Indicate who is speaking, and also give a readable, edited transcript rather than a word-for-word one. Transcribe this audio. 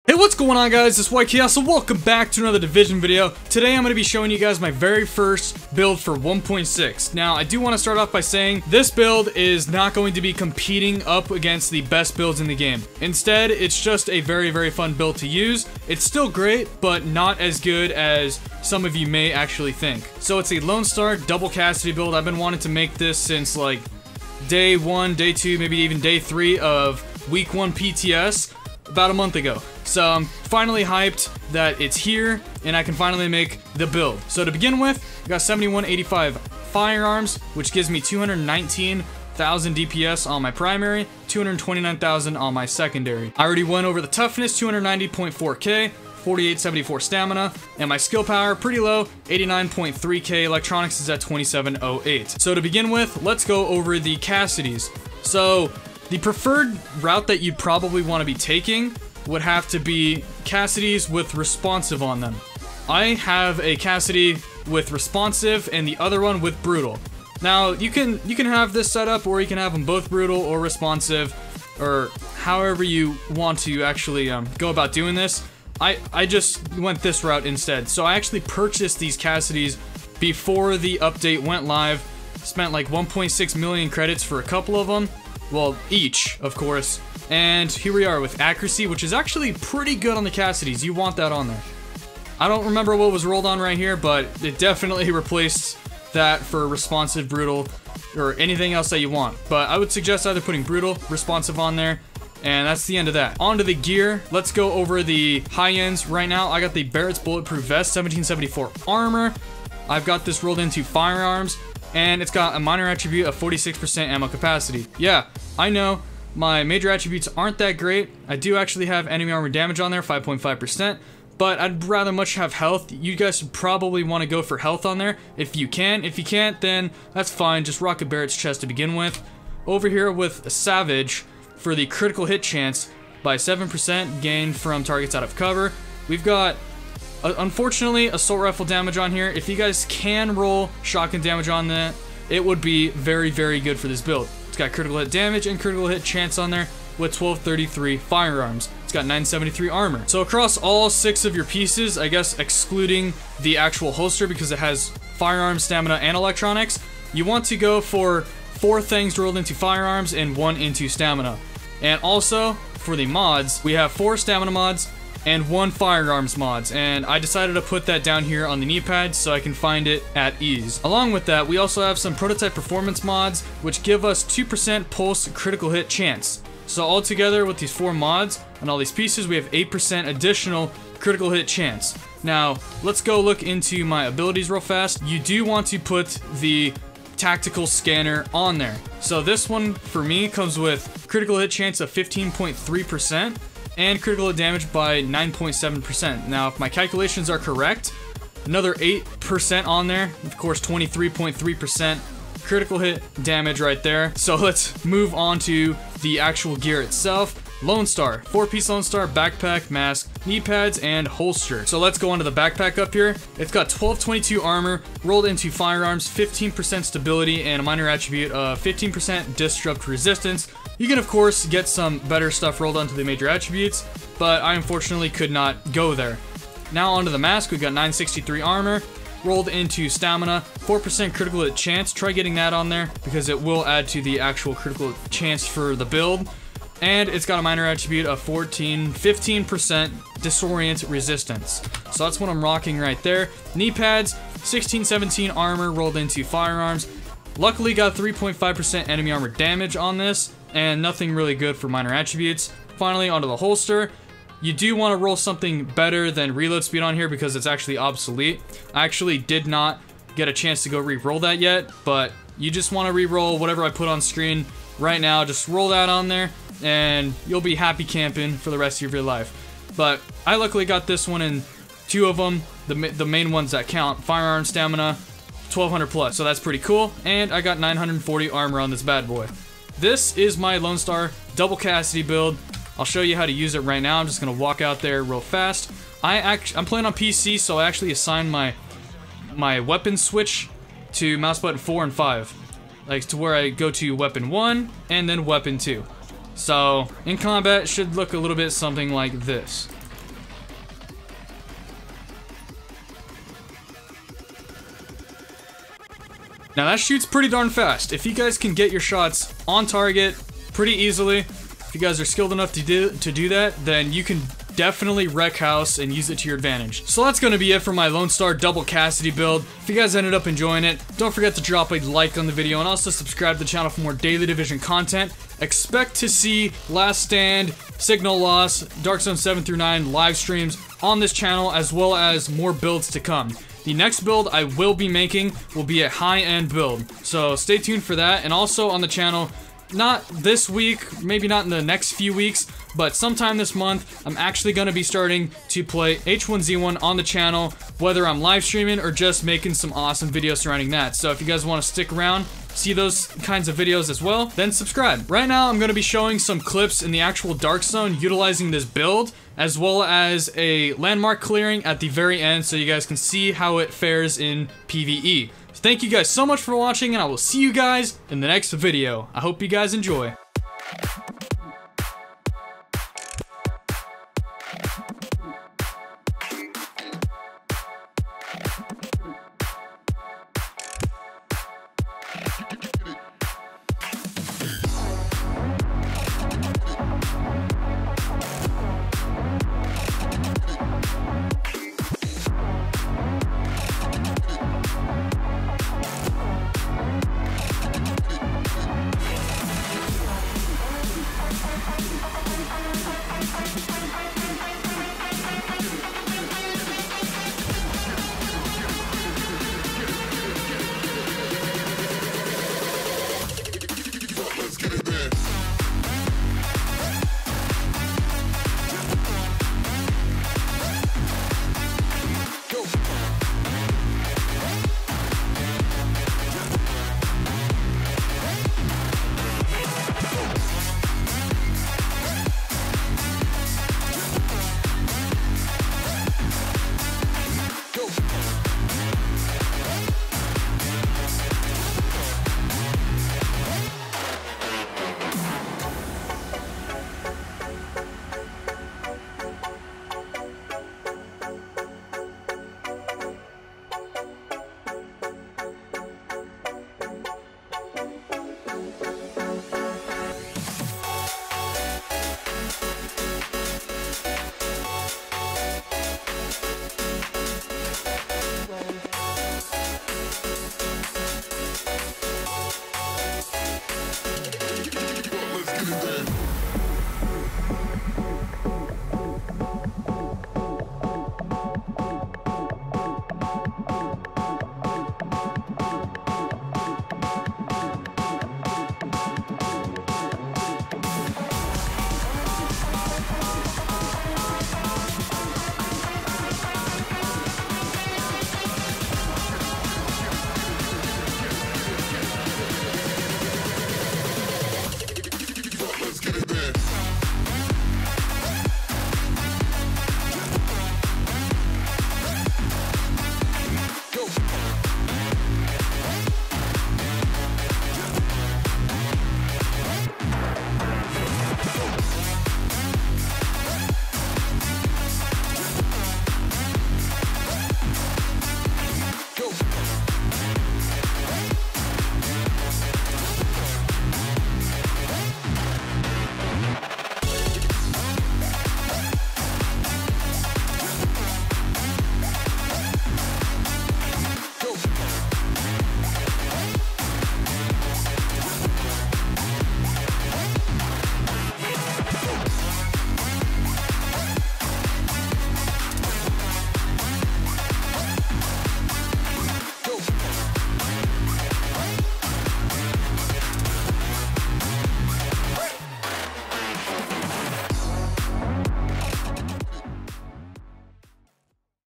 Speaker 1: Hey, what's going on, guys? It's White Chaos, so welcome back to another Division video. Today I'm going to be showing you guys my very first build for 1.6. Now, I do want to start off by saying this build is not going to be competing up against the best builds in the game. Instead, it's just a very fun build to use. It's still great, but not as good as some of you may actually think. So it's a Lone Star double Cassidy build. I've been wanting to make this since like day 1, day 2, maybe even day 3 of week 1 PTS about a month ago. So I'm finally hyped that it's here and I can finally make the build. So to begin with, I got 7185 firearms, which gives me 219,000 DPS on my primary, 229,000 on my secondary. I already went over the toughness, 290.4k, 4874 stamina, and my skill power pretty low, 89.3k. Electronics is at 2708. So to begin with, let's go over the Cassidys. So the preferred route that you'd probably want to be taking would have to be Cassidys with responsive on them. I have a Cassidy with responsive and the other one with brutal. Now you can have this set up, or you can have them both brutal or responsive, or however you want to actually go about doing this. I just went this route instead. So I actually purchased these Cassidys before the update went live. Spent like 1.6 million credits for a couple of them. Well, each, of course. And here we are with accuracy, which is actually pretty good on the Cassidys. You want that on there. I don't remember what was rolled on right here, but it definitely replaced that for responsive, brutal, or anything else that you want. But I would suggest either putting brutal, responsive on there, and that's the end of that. On to the gear. Let's go over the high ends right now. I got the Barrett's Bulletproof Vest, 1774 armor. I've got this rolled into firearms, and it's got a minor attribute of 46% ammo capacity. Yeah, I know. My major attributes aren't that great. I do actually have enemy armor damage on there, 5.5%, but I'd rather much have health. You guys should probably want to go for health on there if you can. If you can't, then that's fine. Just rock a Barrett's chest to begin with. Over here with a Savage for the critical hit chance by 7% gained from targets out of cover. We've got, unfortunately, assault rifle damage on here. If you guys can roll shotgun damage on that, it would be very good for this build. It's got critical hit damage and critical hit chance on there with 1233 firearms. It's got 973 armor. So across all 6 of your pieces, I guess excluding the actual holster because it has firearms, stamina, and electronics, you want to go for 4 things rolled into firearms and 1 into stamina. And also, for the mods, we have 4 stamina mods and 1 firearms mods, and I decided to put that down here on the knee pad so I can find it at ease. Along with that, we also have some prototype performance mods which give us 2% pulse critical hit chance. So altogether with these 4 mods and all these pieces, we have 8% additional critical hit chance. Now let's go look into my abilities real fast. You do want to put the tactical scanner on there. So this one for me comes with critical hit chance of 15.3% and critical hit damage by 9.7%. Now, if my calculations are correct, another 8% on there, of course 23.3% critical hit damage right there. So let's move on to the actual gear itself. Lone Star, 4-piece Lone Star, backpack, mask, knee pads, and holster. So let's go on to the backpack up here. It's got 1222 armor, rolled into firearms, 15% stability, and a minor attribute of 15% disrupt resistance. You can, of course, get some better stuff rolled onto the major attributes, but I unfortunately could not go there. Now onto the mask, we've got 963 armor, rolled into stamina, 4% critical hit chance. Try getting that on there because it will add to the actual critical chance for the build. And it's got a minor attribute of 15% disorient resistance. So that's what I'm rocking right there. Knee pads, 1617 armor rolled into firearms. Luckily got 3.5% enemy armor damage on this, and nothing really good for minor attributes. Finally, onto the holster. You do want to roll something better than reload speed on here because it's actually obsolete. I actually did not get a chance to go re-roll that yet, but you just want to re-roll whatever I put on screen right now. Just roll that on there and you'll be happy camping for the rest of your life. But I luckily got this one in 2 of them, the main ones that count. Firearm stamina, 1200 plus, so that's pretty cool. And I got 940 armor on this bad boy. This is my Lone Star double Cassidy build. I'll show you how to use it right now. I'm just gonna walk out there real fast. I'm playing on PC, so I actually assigned my weapon switch to mouse button 4 and 5. Like to where I go to weapon 1 and then weapon 2. So in combat it should look a little bit something like this. Now that shoots pretty darn fast. If you guys can get your shots on target pretty easily, if you guys are skilled enough to do that, then you can definitely wreck house and use it to your advantage. So that's going to be it for my Lone Star double Cassidy build. If you guys ended up enjoying it, don't forget to drop a like on the video and also subscribe to the channel for more daily Division content. Expect to see Last Stand, Signal Loss, Dark Zone 7 through 9 live streams on this channel, as well as more builds to come. The next build I will be making will be a high-end build, so stay tuned for that. And also on the channel, not this week, maybe not in the next few weeks, but sometime this month, I'm actually going to be starting to play H1Z1 on the channel, whether I'm live streaming or just making some awesome videos surrounding that. So if you guys want to stick around, see those kinds of videos as well, then subscribe. Right now, I'm going to be showing some clips in the actual Dark Zone utilizing this build, as well as a landmark clearing at the very end so you guys can see how it fares in PvE. Thank you guys so much for watching, and I will see you guys in the next video. I hope you guys enjoy.